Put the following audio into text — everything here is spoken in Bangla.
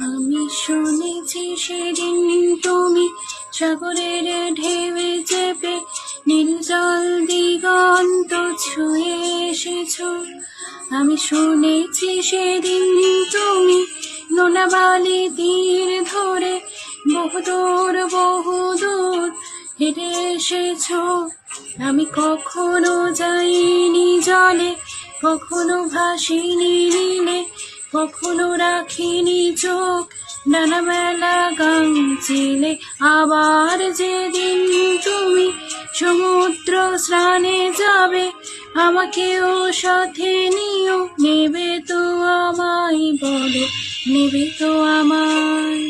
আমি শুনেছি সেদিন তুমি সাগরের ঢেউয়ে চেপে নীল জল দিগন্ত ছুঁয়ে এসেছো। আমি শুনেছি সেদিন তুমি নোনা বালি তীর ধরে বহুদূর বহুদূর হেঁটে এসেছো। আমি কখনো যাইনি জলে, কখনো ভাসিনি নীলে, কখনো রাখিনি চোখ নানা বেলা গান চিলে। আবার যেদিন তুমি সমুদ্র স্নানে যাবে, আমাকেও সাথে নিও, নেবে তো আমায় বলো, নেবে তো আমায়।